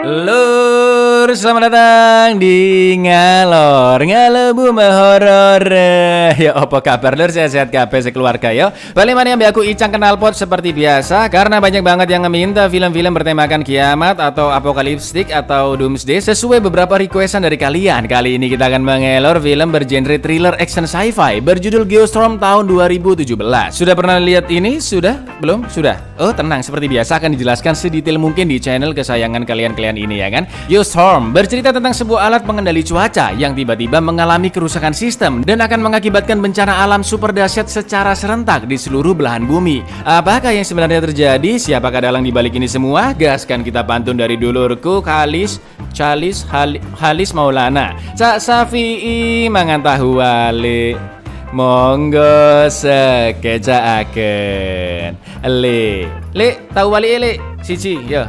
Lur, selamat datang di Ngalor Ngalebu Horor. Ya apa kabar lur, sehat-sehat kabeh sekeluarga yo. Balik mana yang aku Icang kenal pot seperti biasa. Karena banyak banget yang meminta film-film bertemakan kiamat atau apokaliptik atau doomsday sesuai beberapa requestan dari kalian. Kali ini kita akan mengelor film bergenre thriller action sci-fi berjudul Geostorm tahun 2017. Sudah pernah lihat ini? Sudah? Belum? Sudah? Oh tenang, seperti biasa akan dijelaskan sedetail mungkin di channel kesayangan kalian ini ya kan. Geostorm bercerita tentang sebuah alat pengendali cuaca yang tiba-tiba mengalami kerusakan sistem dan akan mengakibatkan bencana alam super dahsyat secara serentak di seluruh belahan bumi. Apakah yang sebenarnya terjadi? Siapakah dalang di balik ini semua? Gaskan kita pantun dari dulurku Halis Maulana. Cak Safi'i mangan tahu wale. Monggo sekejaaken. Le tahu wali le siji ya.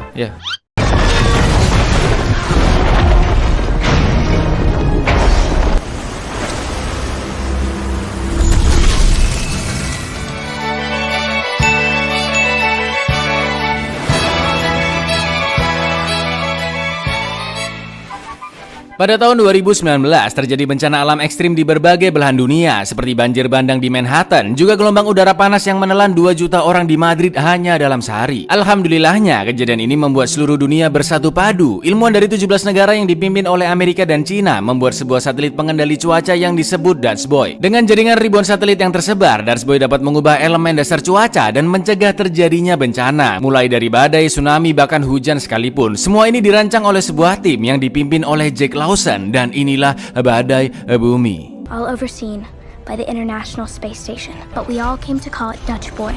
Pada tahun 2019 terjadi bencana alam ekstrim di berbagai belahan dunia seperti banjir bandang di Manhattan, juga gelombang udara panas yang menelan 2 juta orang di Madrid hanya dalam sehari. Alhamdulillahnya kejadian ini membuat seluruh dunia bersatu padu. Ilmuwan dari 17 negara yang dipimpin oleh Amerika dan Cina membuat sebuah satelit pengendali cuaca yang disebut Dutchboy. Dengan jaringan ribuan satelit yang tersebar, Dutchboy dapat mengubah elemen dasar cuaca dan mencegah terjadinya bencana, mulai dari badai, tsunami, bahkan hujan sekalipun. Semua ini dirancang oleh sebuah tim yang dipimpin oleh Jack Lawson, dan inilah badai bumi. All overseen by the International Space Station, but we all came to call it Dutch Boy.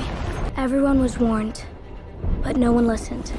Everyone was warned, but no one listened.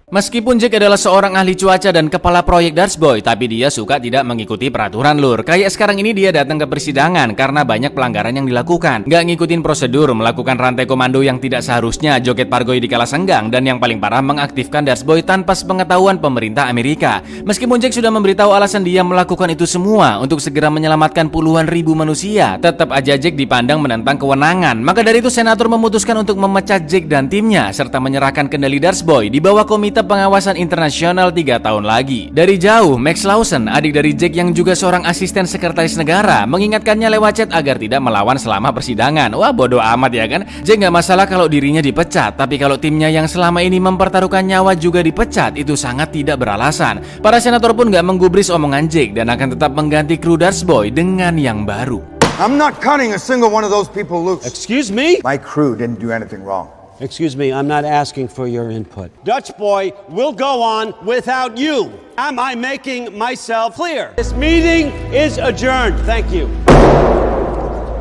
Meskipun Jack adalah seorang ahli cuaca dan kepala proyek Dutchboy, tapi dia suka tidak mengikuti peraturan lur. Kayak sekarang ini dia datang ke persidangan karena banyak pelanggaran yang dilakukan. Gak ngikutin prosedur, melakukan rantai komando yang tidak seharusnya, joget pargoy di kala senggang, dan yang paling parah mengaktifkan Dutchboy tanpa sepengetahuan pemerintah Amerika. Meskipun Jack sudah memberitahu alasan dia melakukan itu semua untuk segera menyelamatkan puluhan ribu manusia, tetap aja Jack dipandang menentang kewenangan. Maka dari itu senator memutuskan untuk memecat Jack dan timnya serta menyerahkan kendali Dutchboy di bawah komite pengawasan internasional 3 tahun lagi. Dari jauh, Max Lawson, adik dari Jack yang juga seorang asisten sekretaris negara, mengingatkannya lewat chat agar tidak melawan selama persidangan. Wah, bodoh amat ya kan? Jack gak masalah kalau dirinya dipecat, tapi kalau timnya yang selama ini mempertaruhkan nyawa juga dipecat, itu sangat tidak beralasan. Para senator pun gak menggubris omongan Jack dan akan tetap mengganti kru Dutchboy dengan yang baru. I'm not cutting a single one of those people loose. Excuse me? My crew didn't do anything wrong. Excuse me, I'm not asking for your input. Dutch Boy will go on without you. Am I making myself clear? This meeting is adjourned. Thank you.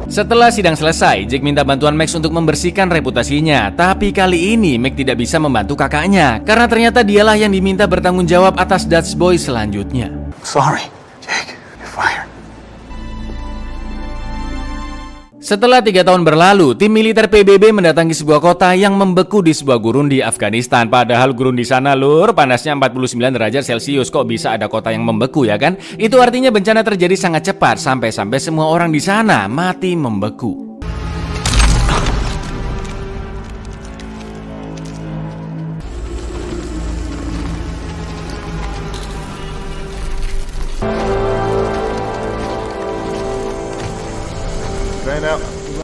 Setelah sidang selesai, Jack minta bantuan Max untuk membersihkan reputasinya. Tapi kali ini Max tidak bisa membantu kakaknya karena ternyata dialah yang diminta bertanggung jawab atas Dutchboy selanjutnya. Sorry, Jake. You're fired. Setelah 3 tahun berlalu, tim militer PBB mendatangi sebuah kota yang membeku di sebuah gurun di Afghanistan. Padahal gurun di sana lur, panasnya 49 derajat Celcius. Kok bisa ada kota yang membeku ya kan? Itu artinya bencana terjadi sangat cepat, sampai-sampai semua orang di sana mati membeku.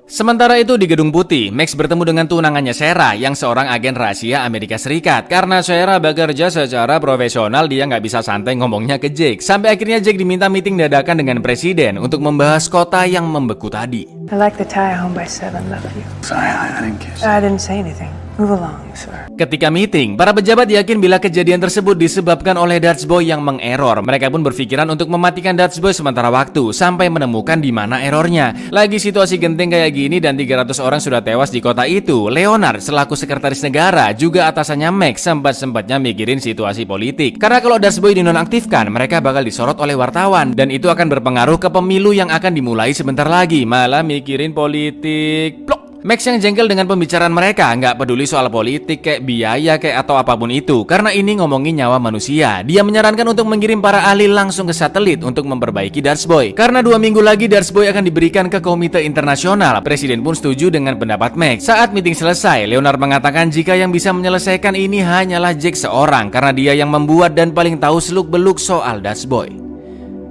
Sementara itu di Gedung Putih, Max bertemu dengan tunangannya Sarah yang seorang agen rahasia Amerika Serikat. Karena Sarah bekerja secara profesional, dia nggak bisa santai ngomongnya ke Jack. Sampai akhirnya Jack diminta meeting dadakan dengan presiden untuk membahas kota yang membeku tadi. I like the tie home by 7-Eleven. Sorry, I didn't kiss. I didn't say anything. Move along, sir. Ketika meeting, para pejabat yakin bila kejadian tersebut disebabkan oleh Dutchboy yang mengerror. Mereka pun berpikiran untuk mematikan Dutchboy sementara waktu sampai menemukan di mana errornya. Lagi situasi genting kayak gini dan 300 orang sudah tewas di kota itu. Leonard selaku sekretaris negara juga atasannya Max sempat-sempatnya mikirin situasi politik. Karena kalau Dutchboy dinonaktifkan, mereka bakal disorot oleh wartawan dan itu akan berpengaruh ke pemilu yang akan dimulai sebentar lagi. Malah mikirin politik. Plok. Max yang jengkel dengan pembicaraan mereka, nggak peduli soal politik, kayak biaya, kayak atau apapun itu, karena ini ngomongin nyawa manusia. Dia menyarankan untuk mengirim para ahli langsung ke satelit untuk memperbaiki Darth Boy. Karena 2 minggu lagi Darth Boy akan diberikan ke komite internasional. Presiden pun setuju dengan pendapat Max. Saat meeting selesai, Leonard mengatakan jika yang bisa menyelesaikan ini hanyalah Jake seorang, karena dia yang membuat dan paling tahu seluk-beluk soal Darth Boy.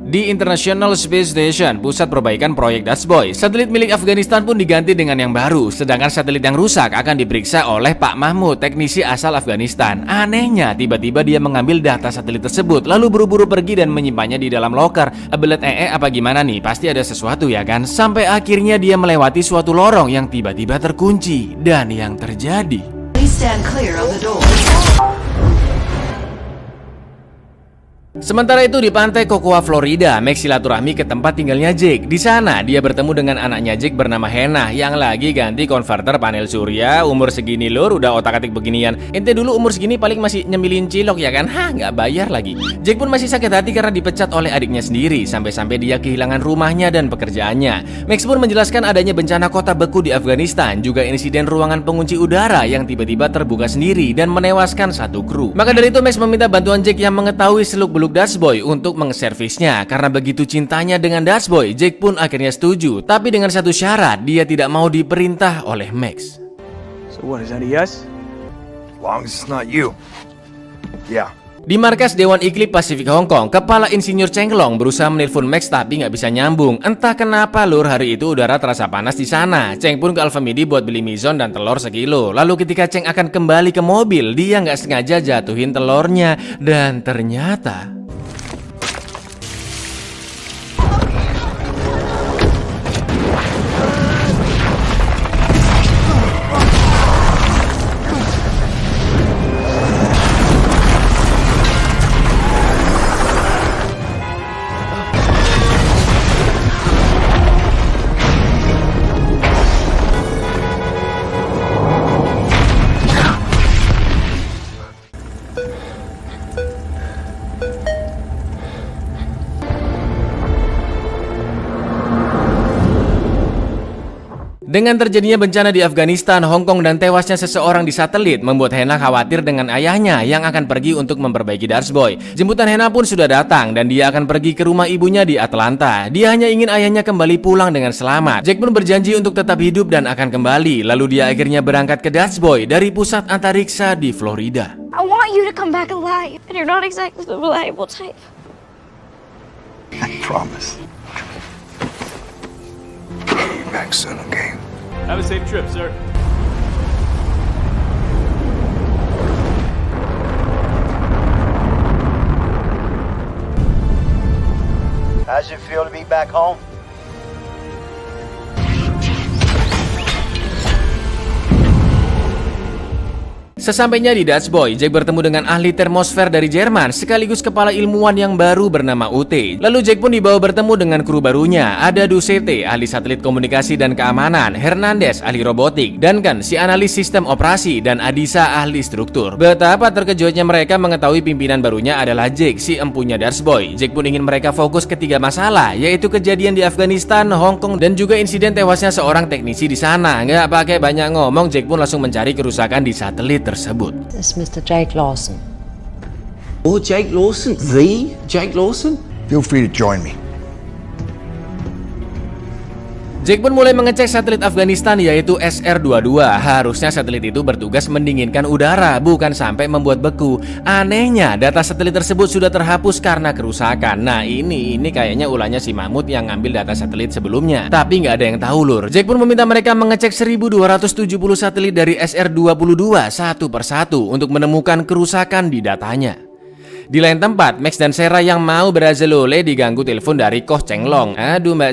Di International Space Station, pusat perbaikan proyek Darth Boy, satelit milik Afghanistan pun diganti dengan yang baru, sedangkan satelit yang rusak akan diperiksa oleh Pak Mahmud, teknisi asal Afghanistan. Anehnya, tiba-tiba dia mengambil data satelit tersebut, lalu buru-buru pergi dan menyimpannya di dalam loker. Belet apa gimana nih? Pasti ada sesuatu ya kan? Sampai akhirnya dia melewati suatu lorong yang tiba-tiba terkunci, dan yang terjadi, Please stand clear of the door. sementara itu di pantai Cocoa, Florida, Max silaturahmi ke tempat tinggalnya Jake. Di sana dia bertemu dengan anaknya Jake bernama Hannah yang lagi ganti konverter panel surya. Umur segini lur udah otak-atik beginian. Ente dulu umur segini paling masih nyemilin cilok ya kan? Hah, nggak bayar lagi. Jake pun masih sakit hati karena dipecat oleh adiknya sendiri, sampai-sampai dia kehilangan rumahnya dan pekerjaannya. Max pun menjelaskan adanya bencana kota beku di Afghanistan, juga insiden ruangan pengunci udara yang tiba-tiba terbuka sendiri dan menewaskan satu kru. Maka dari itu Max meminta bantuan Jake yang mengetahui seluk-beluk Darth Boy untuk mengservisnya. Karena begitu cintanya dengan Darth Boy, Jake pun akhirnya setuju, tapi dengan satu syarat, dia tidak mau diperintah oleh Max. So what, is that a yes? As long as it's not you. Yeah. Di markas Dewan Iklim Pasifik Hong Kong, kepala insinyur Cheng Long berusaha menelpon Max tapi nggak bisa nyambung. Entah kenapa lur, hari itu udara terasa panas di sana. Cheng pun ke Alfamidi buat beli mizon dan telur sekilo. Lalu ketika Cheng akan kembali ke mobil, dia nggak sengaja jatuhin telurnya dan ternyata dengan terjadinya bencana di Afghanistan, Hong Kong dan tewasnya seseorang di satelit membuat Hannah khawatir dengan ayahnya yang akan pergi untuk memperbaiki Darth Boy. Jemputan Hannah pun sudah datang dan dia akan pergi ke rumah ibunya di Atlanta. Dia hanya ingin ayahnya kembali pulang dengan selamat. Jack pun berjanji untuk tetap hidup dan akan kembali. Lalu dia akhirnya berangkat ke Darth Boy dari pusat antariksa di Florida. I want you to come back alive, and you're not exactly the reliable type. I promise. Be back soon, okay? Have a safe trip, sir. How's it feel to be back home? Sesampainya di Darth Boy, Jack bertemu dengan ahli termosfer dari Jerman sekaligus kepala ilmuwan yang baru bernama UT. Lalu Jack pun dibawa bertemu dengan kru barunya. Ada Ducete, ahli satelit komunikasi dan keamanan, Hernandez, ahli robotik, Duncan, si analis sistem operasi, dan Adisa, ahli struktur. Betapa terkejutnya mereka mengetahui pimpinan barunya adalah Jack, si empunya Darth Boy. Jack pun ingin mereka fokus ke 3 masalah, yaitu kejadian di Afghanistan, Hong Kong, dan juga insiden tewasnya seorang teknisi di sana. Nggak pakai banyak ngomong, Jack pun langsung mencari kerusakan di satelit tersebut. This is Mr. Jake Lawson. Oh, Jake Lawson? The Jake Lawson? Feel free to join me. Jack pun mulai mengecek satelit Afghanistan yaitu SR-22. Harusnya satelit itu bertugas mendinginkan udara, bukan sampai membuat beku. Anehnya, data satelit tersebut sudah terhapus karena kerusakan. Nah ini kayaknya ulahnya si Mahmud yang ngambil data satelit sebelumnya. Tapi nggak ada yang tahu lur. Jack pun meminta mereka mengecek 1270 satelit dari SR-22 satu persatu untuk menemukan kerusakan di datanya. Di lain tempat, Max dan Sarah yang mau berazalole diganggu telepon dari Koh Cheng Long. Aduh Mbak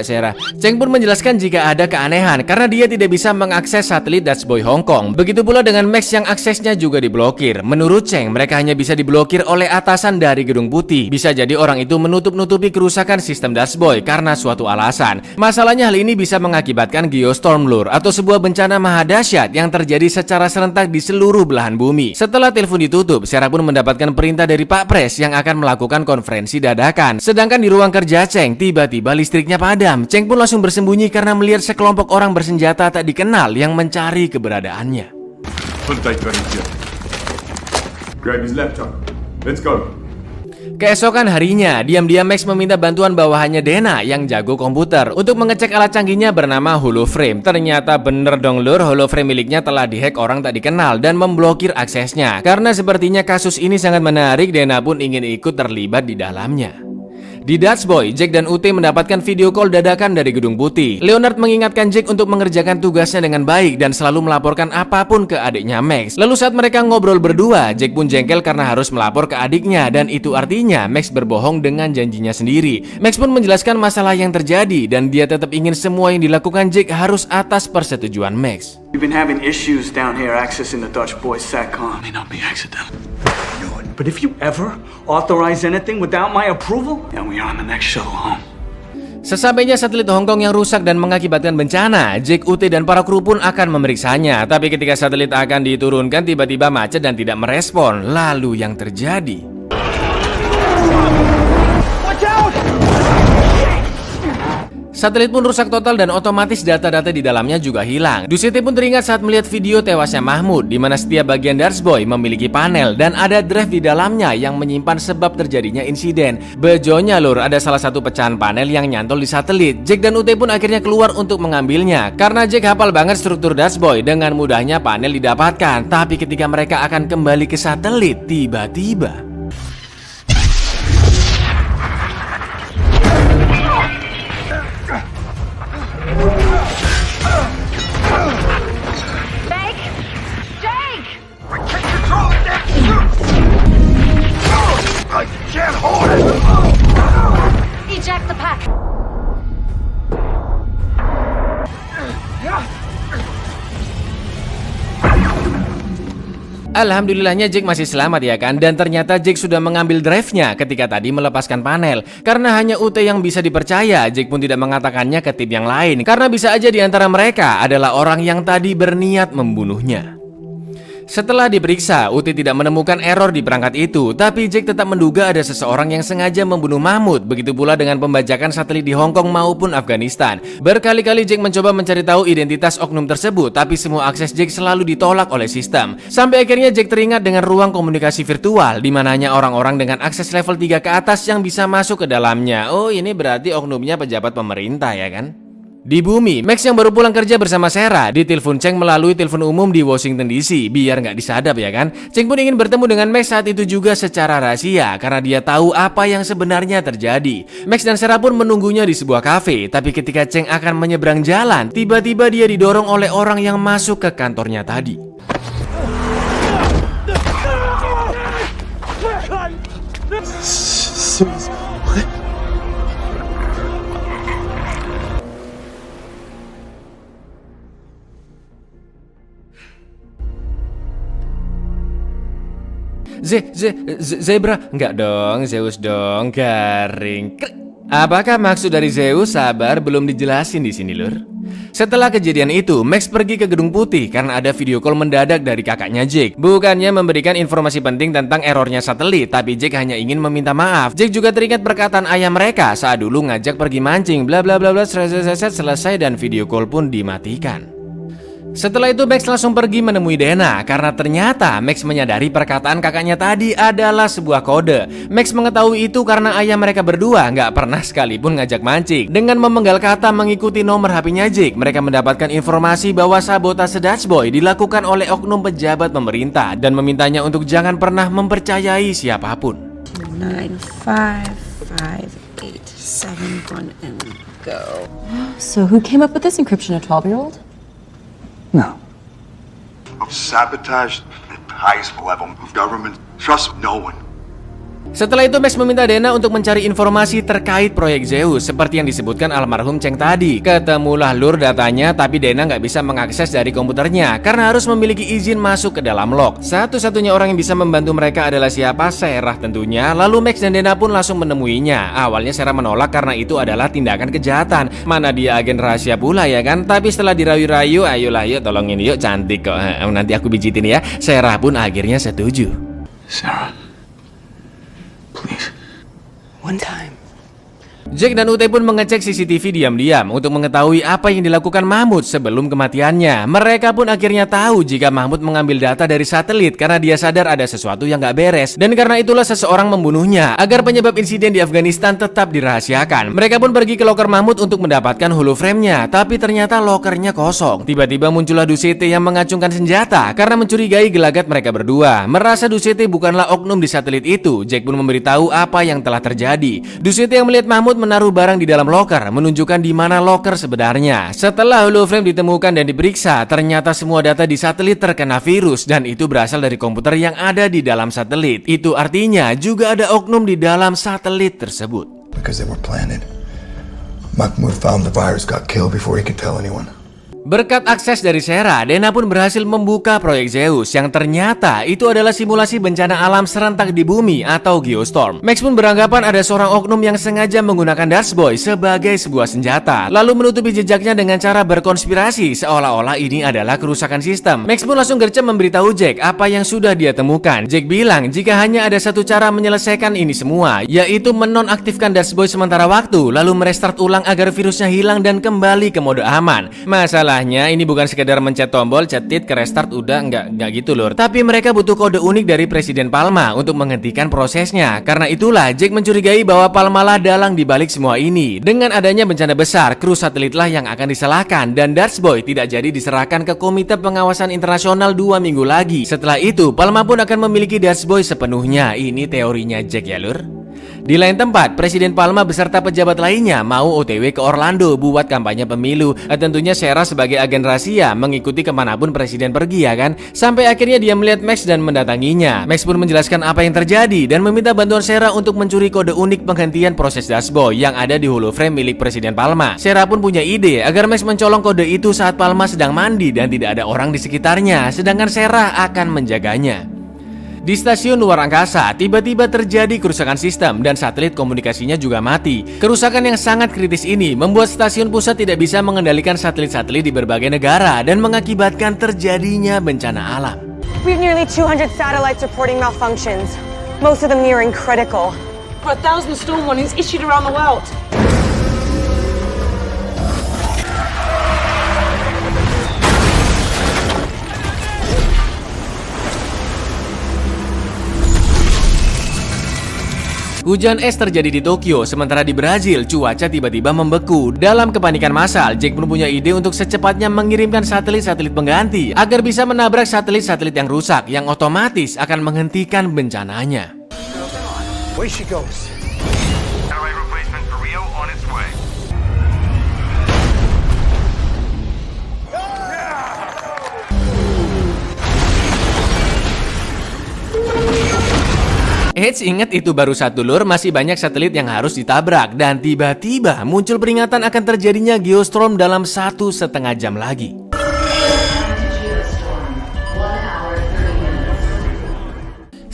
Sarah. Cheng pun menjelaskan jika ada keanehan karena dia tidak bisa mengakses satelit Darth Boy Hong Kong. Begitu pula dengan Max yang aksesnya juga diblokir. Menurut Cheng, mereka hanya bisa diblokir oleh atasan dari Gedung Putih. Bisa jadi orang itu menutup-nutupi kerusakan sistem Darth Boy karena suatu alasan. Masalahnya hal ini bisa mengakibatkan geostorm lur atau sebuah bencana mahadahsyat yang terjadi secara serentak di seluruh belahan bumi. Setelah telepon ditutup, Sarah pun mendapatkan perintah dari Pak Pres yang akan melakukan konferensi dadakan. Sedangkan di ruang kerja Cheng, tiba-tiba listriknya padam. Cheng pun langsung bersembunyi karena melihat sekelompok orang bersenjata tak dikenal yang mencari keberadaannya. Grab his laptop. Let's go. Keesokan harinya, diam-diam Max meminta bantuan bawahannya Dana yang jago komputer untuk mengecek alat canggihnya bernama Holoframe. Ternyata bener dong lur, Holoframe miliknya telah dihack orang tak dikenal dan memblokir aksesnya. Karena sepertinya kasus ini sangat menarik, Dana pun ingin ikut terlibat di dalamnya. Di Dutch Boy, Jack dan UT mendapatkan video call dadakan dari Gedung Putih. Leonard mengingatkan Jack untuk mengerjakan tugasnya dengan baik dan selalu melaporkan apapun ke adiknya Max. Lalu saat mereka ngobrol berdua, Jack pun jengkel karena harus melapor ke adiknya dan itu artinya Max berbohong dengan janjinya sendiri. Max pun menjelaskan masalah yang terjadi dan dia tetap ingin semua yang dilakukan Jack harus atas persetujuan Max. We've been having issues down here accessing the Dutch Boys SATCOM. May not be accidental. But if you ever authorize anything without my approval, then we are on the next shuttle home. Sesampainya satelit Hong Kong yang rusak dan mengakibatkan bencana, Jack, UT, dan para kru pun akan memeriksanya. Tapi ketika satelit akan diturunkan, tiba-tiba macet dan tidak merespon. Lalu yang terjadi? Satelit pun rusak total dan otomatis data-data di dalamnya juga hilang. Dusiti pun teringat saat melihat video tewasnya Mahmud, di mana setiap bagian Dutch Boy memiliki panel dan ada drive di dalamnya yang menyimpan sebab terjadinya insiden. Bejonya lur, ada salah satu pecahan panel yang nyantol di satelit. Jack dan UT pun akhirnya keluar untuk mengambilnya. Karena Jack hafal banget struktur Dutch Boy, dengan mudahnya panel didapatkan. Tapi ketika mereka akan kembali ke satelit, tiba-tiba Eject the pack. Alhamdulillahnya Jack masih selamat ya kan. Dan ternyata Jack sudah mengambil drive-nya ketika tadi melepaskan panel. Karena hanya UT yang bisa dipercaya, Jack pun tidak mengatakannya ke tim yang lain. Karena bisa aja di antara mereka adalah orang yang tadi berniat membunuhnya. Setelah diperiksa, UT tidak menemukan error di perangkat itu, tapi Jack tetap menduga ada seseorang yang sengaja membunuh Mahmud. Begitu pula dengan pembajakan satelit di Hong Kong maupun Afghanistan. Berkali-kali Jack mencoba mencari tahu identitas oknum tersebut, tapi semua akses Jack selalu ditolak oleh sistem. Sampai akhirnya Jack teringat dengan ruang komunikasi virtual, di mana hanya orang-orang dengan akses level 3 ke atas yang bisa masuk ke dalamnya. Oh, ini berarti oknumnya pejabat pemerintah ya kan? Di bumi, Max yang baru pulang kerja bersama Sarah ditelepon Cheng melalui telepon umum di Washington DC biar nggak disadap ya kan. Cheng pun ingin bertemu dengan Max saat itu juga secara rahasia karena dia tahu apa yang sebenarnya terjadi. Max dan Sarah pun menunggunya di sebuah kafe, tapi ketika Cheng akan menyeberang jalan, tiba-tiba dia didorong oleh orang yang masuk ke kantornya tadi. Zebra? Enggak dong, Zeus dong, garing. Apakah maksud dari Zeus? Sabar, belum dijelasin di sini, lur. Setelah kejadian itu, Max pergi ke Gedung Putih karena ada video call mendadak dari kakaknya Jack. Bukannya memberikan informasi penting tentang errornya satelit, tapi Jack hanya ingin meminta maaf. Jack juga teringat perkataan ayah mereka saat dulu ngajak pergi mancing, bla bla bla bla, selesai dan video call pun dimatikan. Setelah itu Max langsung pergi menemui Dana karena ternyata Max menyadari perkataan kakaknya tadi adalah sebuah kode. Max mengetahui itu karena ayah mereka berdua nggak pernah sekalipun ngajak mancing. Dengan memenggal kata mengikuti nomor HP-nya Jack, mereka mendapatkan informasi bahwa sabotase Dutch Boy dilakukan oleh oknum pejabat pemerintah dan memintanya untuk jangan pernah mempercayai siapapun. 9, 5, 5, 8, 7, 1 and go. So who came up with this encryption? A 12-year-old? No. Sabotage at the highest level of government. Trust no one. Setelah itu Max meminta Dana untuk mencari informasi terkait proyek Zeus seperti yang disebutkan almarhum Cheng tadi. Ketemulah lur datanya, tapi Dana nggak bisa mengakses dari komputernya karena harus memiliki izin masuk ke dalam log. Satu-satunya orang yang bisa membantu mereka adalah siapa? Sarah tentunya. Lalu Max dan Dana pun langsung menemuinya. Awalnya Sarah menolak karena itu adalah tindakan kejahatan. Mana dia agen rahasia pula ya kan? Tapi setelah dirayu-rayu, ayolah yuk tolongin yuk, cantik kok. Nanti aku pijitin ya. Sarah pun akhirnya setuju. Sarah, please. One time. Jack dan Ute pun mengecek CCTV diam-diam untuk mengetahui apa yang dilakukan Mahmud sebelum kematiannya. Mereka pun akhirnya tahu jika Mahmud mengambil data dari satelit karena dia sadar ada sesuatu yang gak beres. Dan karena itulah seseorang membunuhnya agar penyebab insiden di Afghanistan tetap dirahasiakan. Mereka pun pergi ke loker Mahmud untuk mendapatkan holoframe-nya, tapi ternyata lokernya kosong. Tiba-tiba muncullah Dusete yang mengacungkan senjata karena mencurigai gelagat mereka berdua. Merasa Dusete bukanlah oknum di satelit itu, Jack pun memberitahu apa yang telah terjadi. Dusete yang melihat Mahmud menaruh barang di dalam loker menunjukkan di mana loker sebenarnya. Setelah holoframe ditemukan dan diperiksa, ternyata semua data di satelit terkena virus dan itu berasal dari komputer yang ada di dalam satelit. Itu artinya juga ada oknum di dalam satelit tersebut. Because they were planted. Mahmoud found the virus, got killed before he could tell anyone. Berkat akses dari Sarah, Dana pun berhasil membuka proyek Zeus yang ternyata itu adalah simulasi bencana alam serentak di bumi atau geostorm. Max pun beranggapan ada seorang oknum yang sengaja menggunakan Dutch Boy sebagai sebuah senjata, lalu menutupi jejaknya dengan cara berkonspirasi seolah-olah ini adalah kerusakan sistem. Max pun langsung gercep memberitahu Jack apa yang sudah dia temukan. Jack bilang jika hanya ada satu cara menyelesaikan ini semua, yaitu menonaktifkan Dutch Boy sementara waktu, lalu merestart ulang agar virusnya hilang dan kembali ke mode aman. Masalahnya ini bukan sekedar mencet tombol, cetit ke restart udah nggak gitu lur. Tapi mereka butuh kode unik dari Presiden Palma untuk menghentikan prosesnya. Karena itulah Jack mencurigai bahwa Palma lah dalang dibalik semua ini. Dengan adanya bencana besar, kru satelitlah yang akan disalahkan dan Dutch Boy tidak jadi diserahkan ke Komite Pengawasan Internasional 2 minggu lagi. Setelah itu Palma pun akan memiliki Dutch Boy sepenuhnya. Ini teorinya Jack ya lur. Di lain tempat, Presiden Palma beserta pejabat lainnya mau OTW ke Orlando buat kampanye pemilu. Tentunya Sarah sebagai agen rahasia mengikuti kemanapun Presiden pergi ya kan. Sampai akhirnya dia melihat Max dan mendatanginya. Max pun menjelaskan apa yang terjadi dan meminta bantuan Sarah untuk mencuri kode unik penghentian proses Dutch Boy yang ada di holoframe milik Presiden Palma. Sarah pun punya ide agar Max mencolong kode itu saat Palma sedang mandi dan tidak ada orang di sekitarnya, sedangkan Sarah akan menjaganya. Di stasiun luar angkasa, tiba-tiba terjadi kerusakan sistem dan satelit komunikasinya juga mati. Kerusakan yang sangat kritis ini membuat stasiun pusat tidak bisa mengendalikan satelit-satelit di berbagai negara dan mengakibatkan terjadinya bencana alam. We have nearly 200 satellites reporting malfunctions, most of them nearing critical. 1,000 storm warnings issued around the world. Hujan es terjadi di Tokyo, sementara di Brazil cuaca tiba-tiba membeku. Dalam kepanikan massal, Jack pun punya ide untuk secepatnya mengirimkan satelit-satelit pengganti agar bisa menabrak satelit-satelit yang rusak, yang otomatis akan menghentikan bencananya. Way she goes. Satellite replacement for Rio on its way. Eits, ingat itu baru satu lur, masih banyak satelit yang harus ditabrak. Dan tiba-tiba muncul peringatan akan terjadinya geostorm dalam 1,5 jam lagi.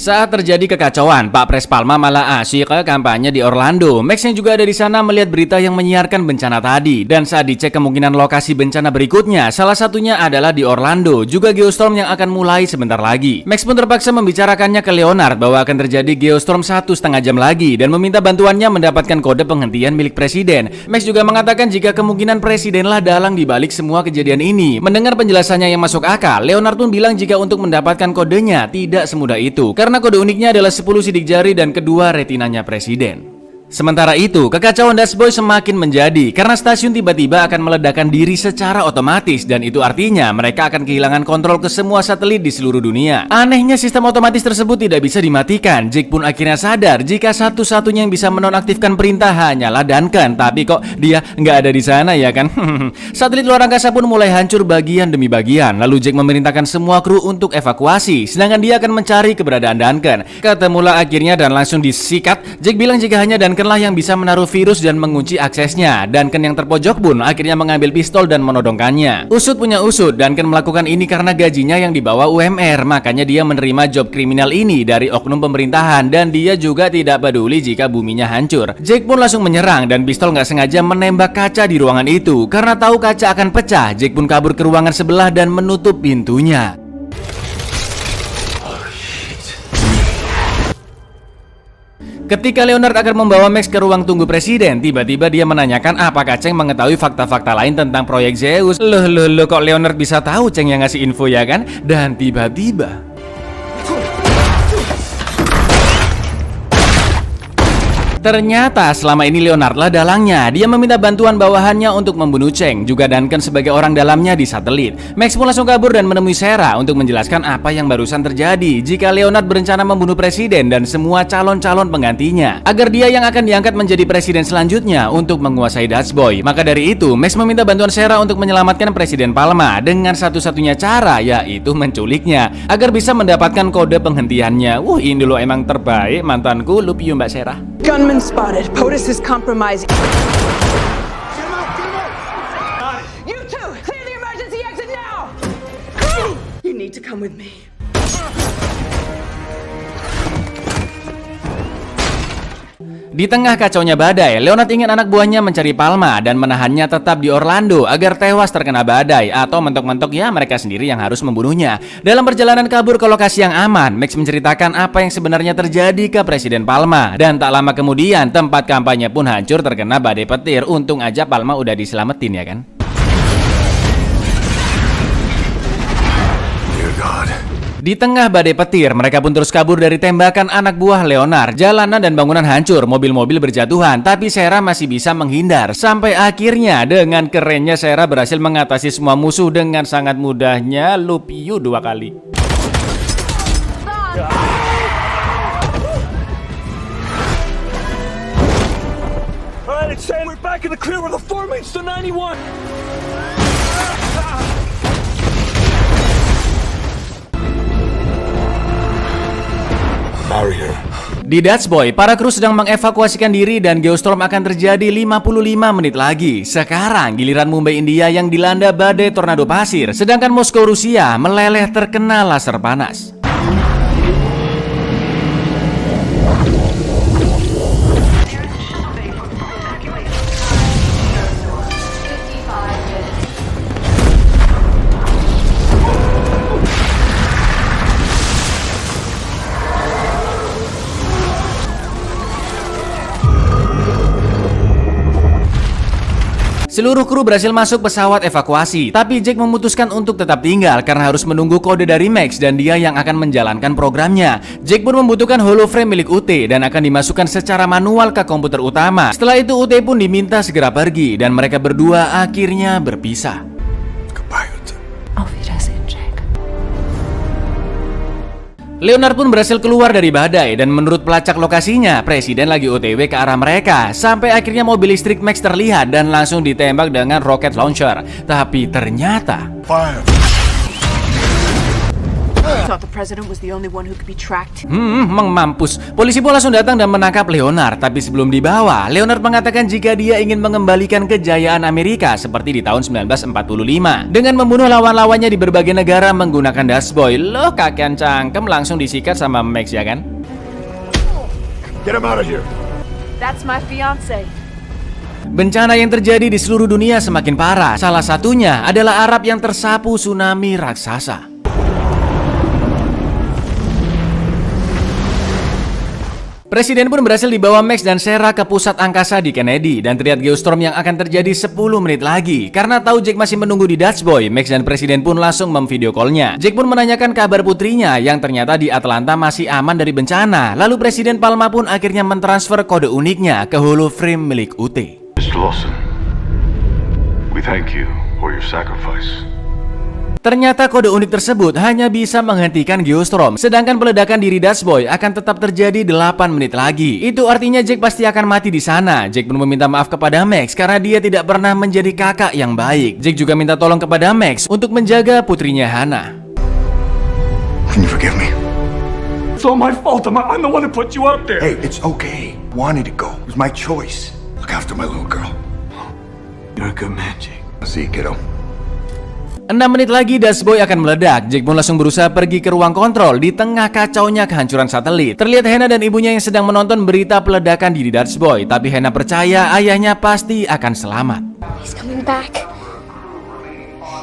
Saat terjadi kekacauan, Pak Pres Palma malah asyik ke kampanye di Orlando. Max yang juga ada di sana melihat berita yang menyiarkan bencana tadi. Dan saat dicek kemungkinan lokasi bencana berikutnya, salah satunya adalah di Orlando, juga geostorm yang akan mulai sebentar lagi. Max pun terpaksa membicarakannya ke Leonard bahwa akan terjadi geostorm 1,5 jam lagi dan meminta bantuannya mendapatkan kode penghentian milik presiden. Max juga mengatakan jika kemungkinan presidenlah dalang dibalik semua kejadian ini. Mendengar penjelasannya yang masuk akal, Leonard pun bilang jika untuk mendapatkan kodenya tidak semudah itu. Karena kode uniknya adalah 10 sidik jari dan kedua retinanya presiden. Sementara itu, kekacauan Dutch Boy semakin menjadi karena stasiun tiba-tiba akan meledakkan diri secara otomatis dan itu artinya mereka akan kehilangan kontrol ke semua satelit di seluruh dunia. Anehnya sistem otomatis tersebut tidak bisa dimatikan. Jack pun akhirnya sadar jika satu-satunya yang bisa menonaktifkan perintah hanyalah Duncan, tapi kok dia nggak ada di sana ya kan? Satelit luar angkasa pun mulai hancur bagian demi bagian. Lalu Jack memerintahkan semua kru untuk evakuasi, sedangkan dia akan mencari keberadaan Duncan. Ketemulah akhirnya dan langsung disikat. Jack bilang jika hanya Duncan lah yang bisa menaruh virus dan mengunci aksesnya. Duncan yang terpojok pun akhirnya mengambil pistol dan menodongkannya. Usut punya usut, Duncan melakukan ini karena gajinya yang dibawa UMR, makanya dia menerima job kriminal ini dari oknum pemerintahan dan dia juga tidak peduli jika buminya hancur. Jack pun langsung menyerang dan pistol nggak sengaja menembak kaca di ruangan itu. Karena tahu kaca akan pecah, Jack pun kabur ke ruangan sebelah dan menutup pintunya. Ketika Leonard akan membawa Max ke ruang tunggu presiden, tiba-tiba dia menanyakan apakah Cheng mengetahui fakta-fakta lain tentang proyek Zeus. Loh, kok Leonard bisa tahu Cheng yang ngasih info ya kan? Dan tiba-tiba ternyata selama ini Leonard lah dalangnya. Dia meminta bantuan bawahannya untuk membunuh Cheng, juga Duncan sebagai orang dalamnya di satelit. Max pun langsung kabur dan menemui Sarah untuk menjelaskan apa yang barusan terjadi jika Leonard berencana membunuh presiden dan semua calon-calon penggantinya, agar dia yang akan diangkat menjadi presiden selanjutnya untuk menguasai Dutch Boy. Maka dari itu, Max meminta bantuan Sarah untuk menyelamatkan Presiden Palma dengan satu-satunya cara, yaitu menculiknya, agar bisa mendapatkan kode penghentiannya. Ini lo emang terbaik, mantanku. Love you, Mbak Sarah. Gunman spotted. POTUS is compromising. You two, clear the emergency exit now! You need to come with me. Di tengah kacaunya badai, Leonard ingin anak buahnya mencari Palma dan menahannya tetap di Orlando agar tewas terkena badai, atau mentok-mentok ya mereka sendiri yang harus membunuhnya. Dalam perjalanan kabur ke lokasi yang aman, Max menceritakan apa yang sebenarnya terjadi ke Presiden Palma. Dan tak lama kemudian tempat kampanye pun hancur terkena badai petir. Untung aja Palma udah diselamatin ya kan. Di tengah badai petir, mereka pun terus kabur dari tembakan anak buah Leonard. Jalanan dan bangunan hancur, mobil-mobil berjatuhan, tapi Sarah masih bisa menghindar. Sampai akhirnya dengan kerennya Sarah berhasil mengatasi semua musuh dengan sangat mudahnya. Love you 2 kali. Alright, it's saying we're back in the clear with the 4 mates to 91. Di Dutch Boy, para kru sedang mengevakuasikan diri dan Geostorm akan terjadi 55 menit lagi. Sekarang giliran Mumbai, India yang dilanda badai tornado pasir, sedangkan Moskow, Rusia meleleh terkena laser panas. Seluruh kru berhasil masuk pesawat evakuasi, tapi Jack memutuskan untuk tetap tinggal karena harus menunggu kode dari Max dan dia yang akan menjalankan programnya. Jack pun membutuhkan holoframe milik UT dan akan dimasukkan secara manual ke komputer utama. Setelah itu UT pun diminta segera pergi dan mereka berdua akhirnya berpisah. Leonard pun berhasil keluar dari badai dan menurut pelacak lokasinya, presiden lagi OTW ke arah mereka. Sampai akhirnya mobil listrik Max terlihat dan langsung ditembak dengan rocket launcher. Tapi ternyata mampus. Polisi pun langsung datang dan menangkap Leonard. Tapi sebelum dibawa, Leonard mengatakan jika dia ingin mengembalikan kejayaan Amerika seperti di tahun 1945 dengan membunuh lawan-lawannya di berbagai negara menggunakan Dutch Boy. Loh, kakean cangkem, langsung disikat sama Max ya kan? Get him out of here. That's my fiance. Bencana yang terjadi di seluruh dunia semakin parah. Salah satunya adalah Arab yang tersapu tsunami raksasa. Presiden pun berhasil dibawa Max dan Sarah ke pusat angkasa di Kennedy dan terlihat Geostorm yang akan terjadi 10 menit lagi. Karena tahu Jack masih menunggu di Dutch Boy, Max dan Presiden pun langsung memvideo call-nya. Jack pun menanyakan kabar putrinya yang ternyata di Atlanta masih aman dari bencana. Lalu Presiden Palma pun akhirnya mentransfer kode uniknya ke holoframe milik UT. Mr. Lawson, we thank you for your sacrifice. Ternyata kode unik tersebut hanya bisa menghentikan Geostorm, sedangkan peledakan diri Dutch Boy akan tetap terjadi 8 menit lagi. Itu artinya Jack pasti akan mati di sana. Jack pun meminta maaf kepada Max karena dia tidak pernah menjadi kakak yang baik. Jack juga minta tolong kepada Max untuk menjaga putrinya Hannah. Can you forgive me? It's all my fault. I'm the one who put you up there. Hey, it's okay. Wanted to go. It was my choice. Look after my little girl. You're a good man, Jake. See you, kiddo. 6 menit lagi Dutch Boy akan meledak. Jack pun langsung berusaha pergi ke ruang kontrol di tengah kacaunya kehancuran satelit. Terlihat Hannah dan ibunya yang sedang menonton berita peledakan di Dutch Boy, tapi Hannah percaya ayahnya pasti akan selamat. He's coming back.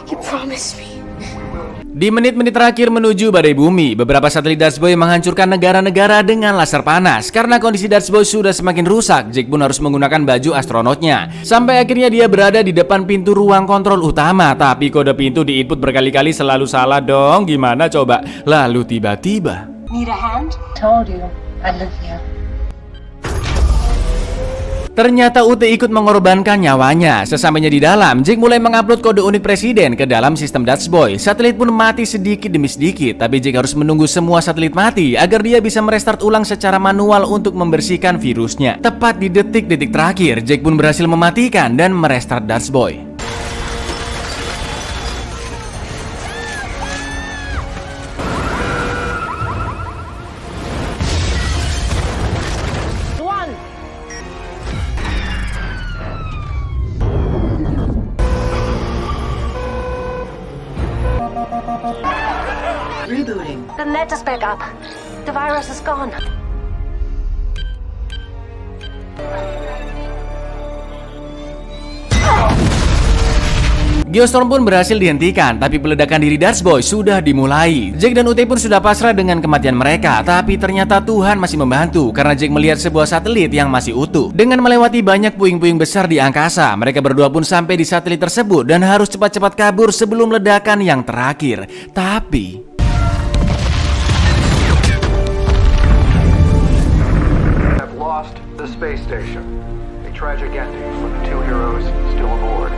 You promised me. Di menit-menit terakhir menuju badai bumi, beberapa satelit Dutch Boy menghancurkan negara-negara dengan laser panas. Karena kondisi Dutch Boy sudah semakin rusak, Jake pun harus menggunakan baju astronotnya. Sampai akhirnya dia berada di depan pintu ruang kontrol utama. Tapi kode pintu di input berkali-kali selalu salah dong. Gimana coba? Lalu tiba-tiba, Need a hand? Told you, I live here. ternyata Ute ikut mengorbankan nyawanya. Sesampainya di dalam, Jake mulai mengupload kode unik presiden ke dalam sistem Dutch Boy. Satelit pun mati sedikit demi sedikit, tapi Jake harus menunggu semua satelit mati agar dia bisa merestart ulang secara manual untuk membersihkan virusnya. Tepat di detik-detik terakhir, Jake pun berhasil mematikan dan merestart Dutch Boy. Rebooting. The net is back up. The virus is gone. Geostorm pun berhasil dihentikan, tapi peledakan diri Dutch Boy sudah dimulai. Jake dan Ute pun sudah pasrah dengan kematian mereka, tapi ternyata Tuhan masih membantu karena Jake melihat sebuah satelit yang masih utuh. Dengan melewati banyak puing-puing besar di angkasa, mereka berdua pun sampai di satelit tersebut dan harus cepat-cepat kabur sebelum ledakan yang terakhir. Tapi Have lost the space station. A tragic ending for the two heroes still aboard.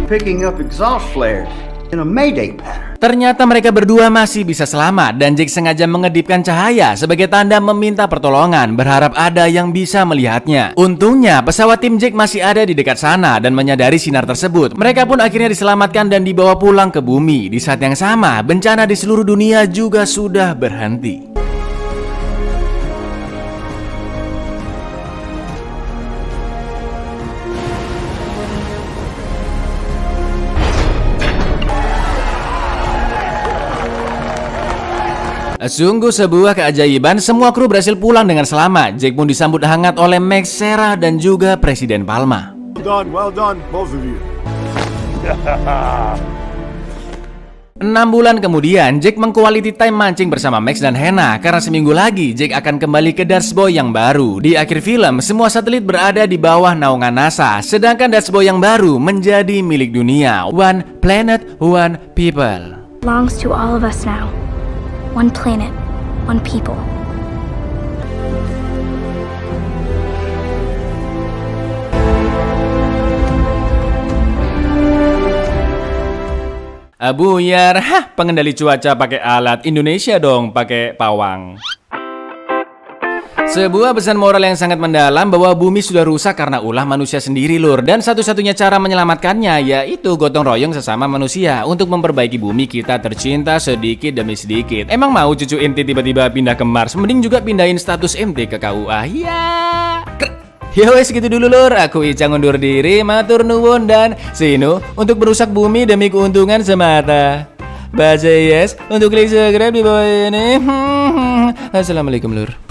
Picking up exhaust flares in a mayday pattern. ternyata mereka berdua masih bisa selamat dan Jake sengaja mengedipkan cahaya sebagai tanda meminta pertolongan, berharap ada yang bisa melihatnya. Untungnya pesawat tim Jake masih ada di dekat sana dan menyadari sinar tersebut. Mereka pun akhirnya diselamatkan dan dibawa pulang ke bumi. Di saat yang sama, bencana di seluruh dunia juga sudah berhenti. Sungguh sebuah keajaiban, semua kru berhasil pulang dengan selamat. Jake pun disambut hangat oleh Max, Sarah, dan juga Presiden Palma. Well done, both of you. 6 bulan kemudian, Jake meng-quality time mancing bersama Max dan Hannah. Karena seminggu lagi, Jake akan kembali ke Dutch Boy yang baru. Di akhir film, semua satelit berada di bawah naungan NASA. Sedangkan Dutch Boy yang baru menjadi milik dunia. One planet, one people. Belongs to all of us now. One planet, one people. Buyar, pengendali cuaca pakai alat, Indonesia dong pakai pawang. Sebuah pesan moral yang sangat mendalam bahwa bumi sudah rusak karena ulah manusia sendiri, lur. Dan satu-satunya cara menyelamatkannya yaitu gotong royong sesama manusia untuk memperbaiki bumi kita tercinta sedikit demi sedikit. Emang mau cucu ente tiba-tiba pindah ke Mars? Mending juga pindahin status ente ke KUA. Ya wes gitu dulu, lur. Aku Icang undur diri, matur nuwun dan sinu untuk merusak bumi demi keuntungan semata. Baca yes untuk klik subscribe di bawah ini. Assalamualaikum, lur.